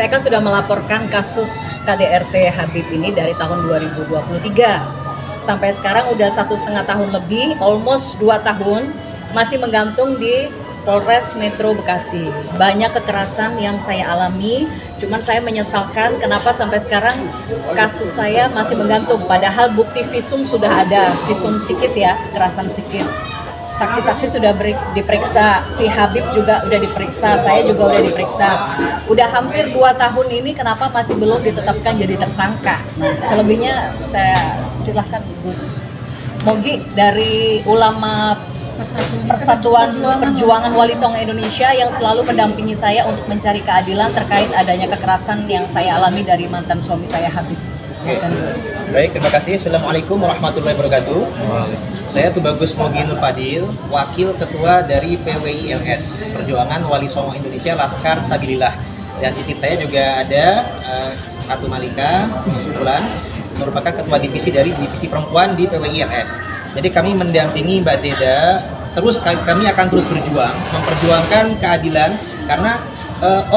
Saya kan sudah melaporkan kasus KDRT Habib ini dari tahun 2023. Sampai sekarang udah 1,5 tahun lebih, almost 2 tahun, masih menggantung di Polres Metro Bekasi. Banyak kekerasan yang saya alami, cuman saya menyesalkan kenapa sampai sekarang kasus saya masih menggantung. Padahal bukti visum sudah ada, visum psikis ya, kekerasan psikis. Saksi-saksi sudah diperiksa, si Habib juga udah diperiksa, saya juga udah diperiksa. Udah hampir 2 tahun ini kenapa masih belum ditetapkan jadi tersangka? Nah, selebihnya saya silahkan Gus Mogi dari Ulama Persatuan Perjuangan Wali Songo Indonesia yang selalu mendampingi saya untuk mencari keadilan terkait adanya kekerasan yang saya alami dari mantan suami saya Habib. Baik, terima kasih. Assalamualaikum warahmatullahi wabarakatuh. Saya Tubagus Mogi Nur Fadil, Wakil Ketua dari PWILS Perjuangan Wali Songo Indonesia Laskar Sabilillah. Dan istri saya juga ada Ratu Malika, kebetulan merupakan Ketua Divisi dari Divisi Perempuan di PWILS. Jadi kami mendampingi Mbak Zeda, kami akan terus berjuang, memperjuangkan keadilan karena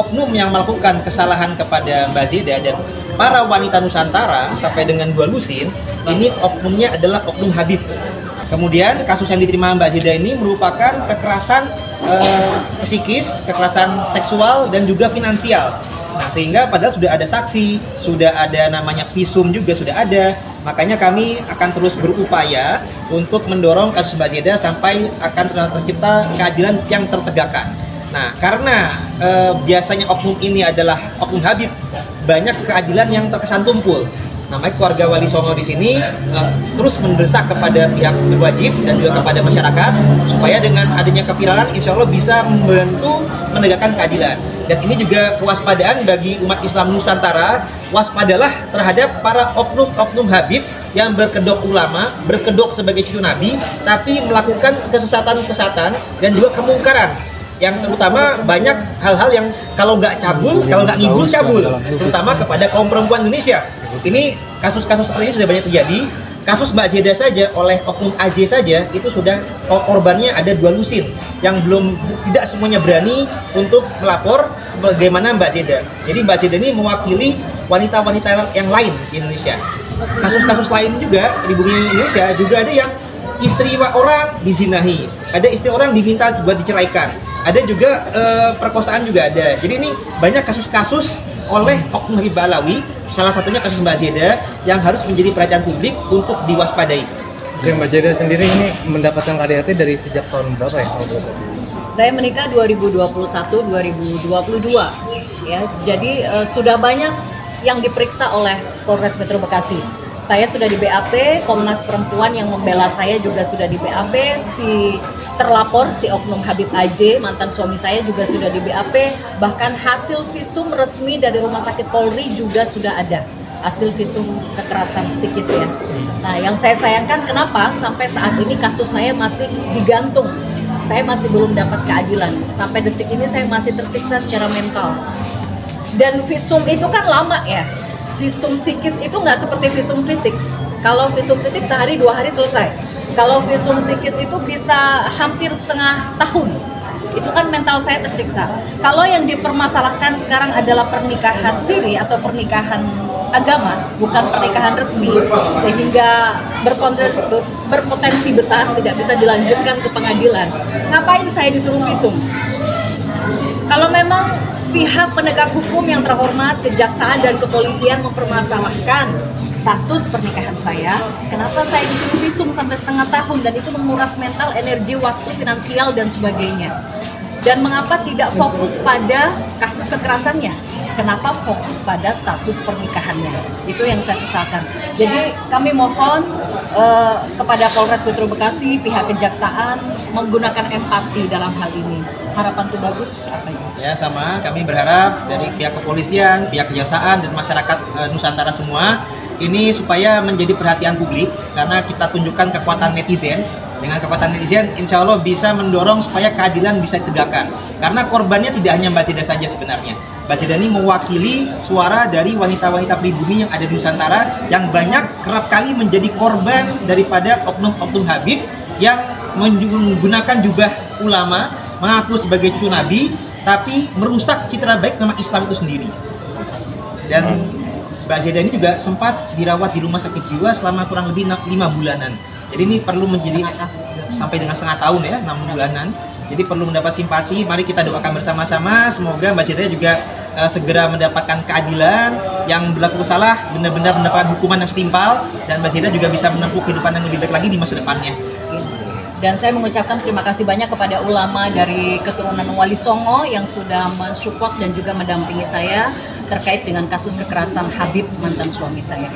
oknum yang melakukan kesalahan kepada Mbak Zeda dan para wanita Nusantara sampai dengan 2 lusin, ini oknumnya adalah oknum Habib. Kemudian kasus yang diterima Mbak Zeda ini merupakan kekerasan psikis, kekerasan seksual dan juga finansial. Nah, sehingga padahal sudah ada saksi, sudah ada namanya visum juga sudah ada. Makanya kami akan terus berupaya untuk mendorong kasus Mbak Zeda sampai akan tercipta keadilan yang tertegakkan. Nah, karena biasanya oknum ini adalah oknum Habib, banyak keadilan yang terkesan tumpul. Namanya keluarga Wali Songo di sini terus mendesak kepada pihak berwajib dan juga kepada masyarakat supaya dengan adanya keviralan insya Allah bisa membantu menegakkan keadilan. Dan ini juga kewaspadaan bagi umat Islam Nusantara, waspadalah terhadap para oknum-oknum Habib yang berkedok ulama, berkedok sebagai cucu Nabi, tapi melakukan kesesatan-kesesatan dan juga kemungkaran. Yang terutama banyak hal-hal yang kalau nggak cabul, kalau nggak ngibul cabul, terutama kepada kaum perempuan Indonesia. Ini kasus-kasus seperti ini sudah banyak terjadi. Kasus Mbak Zeda saja oleh oknum AJ saja itu sudah korbannya ada 2 lusin yang tidak semuanya berani untuk melapor sebagaimana Mbak Zeda. Jadi Mbak Zeda ini mewakili wanita-wanita yang lain di Indonesia. Kasus-kasus lain juga di bumi Indonesia juga ada yang istri orang dizinahi, ada istri orang diminta buat diceraikan, ada juga perkosaan juga ada. Jadi ini banyak kasus-kasus oleh oknum Habib Ba'alawi, salah satunya kasus Mbak Zeda yang harus menjadi perhatian publik untuk diwaspadai. Oke, Mbak Zeda sendiri ini mendapatkan KDRT dari sejak tahun berapa ya? Saya menikah 2021-2022 ya. Jadi sudah banyak yang diperiksa oleh Polres Metro Bekasi. Saya sudah di BAP, Komnas Perempuan yang membela saya juga sudah di BAP, si terlapor, si oknum Habib AJ, mantan suami saya juga sudah di BAP, bahkan hasil visum resmi dari Rumah Sakit Polri juga sudah ada, hasil visum kekerasan psikis ya. Nah, yang saya sayangkan kenapa sampai saat ini kasus saya masih digantung, saya masih belum dapat keadilan, sampai detik ini saya masih tersiksa secara mental. Dan visum itu kan lama ya. Visum psikis itu nggak seperti visum fisik. Kalau visum fisik sehari 2 hari selesai. Kalau visum psikis itu bisa hampir setengah tahun. Itu kan mental saya tersiksa. Kalau yang dipermasalahkan sekarang adalah pernikahan siri atau pernikahan agama, bukan pernikahan resmi, sehingga berpotensi besar tidak bisa dilanjutkan ke pengadilan. Ngapain saya disuruh visum? Kalau memang pihak penegak hukum yang terhormat, kejaksaan dan kepolisian mempermasalahkan status pernikahan saya, kenapa saya disuruh visum sampai setengah tahun dan itu menguras mental, energi, waktu, finansial dan sebagainya. Dan mengapa tidak fokus pada kasus kekerasannya? Kenapa fokus pada status pernikahannya? Itu yang saya sesalkan. Jadi kami mohon kepada Polres Metro Bekasi, pihak kejaksaan menggunakan empati dalam hal ini. Harapan tuh bagus apa ya? Ya sama, kami berharap dari pihak kepolisian, pihak kejaksaan dan masyarakat Nusantara semua ini supaya menjadi perhatian publik karena kita tunjukkan kekuatan netizen. Dengan kekuatan netizen, insya Allah bisa mendorong supaya keadilan bisa ditegakkan. Karena korbannya tidak hanya Mbak Zeda saja sebenarnya. Mbak Zeda ini mewakili suara dari wanita-wanita pribumi yang ada di Nusantara yang banyak kerap kali menjadi korban daripada oknum-oknum Habib yang menggunakan jubah ulama, mengaku sebagai cucu Nabi, tapi merusak citra baik nama Islam itu sendiri. Dan Mbak Zeda ini juga sempat dirawat di rumah sakit jiwa selama kurang lebih 5 bulanan. Jadi ini perlu menjadi sampai dengan setengah tahun ya, 6 bulanan. Jadi perlu mendapat simpati. Mari kita doakan bersama-sama. Semoga Mbak Zeda juga segera mendapatkan keadilan, yang berlaku salah benar-benar mendapatkan hukuman yang setimpal, dan Mbak Zeda juga bisa menempuh kehidupan yang lebih baik lagi di masa depannya. Dan saya mengucapkan terima kasih banyak kepada ulama dari keturunan Wali Songo yang sudah mensupport dan juga mendampingi saya terkait dengan kasus kekerasan Habib, mantan suami saya.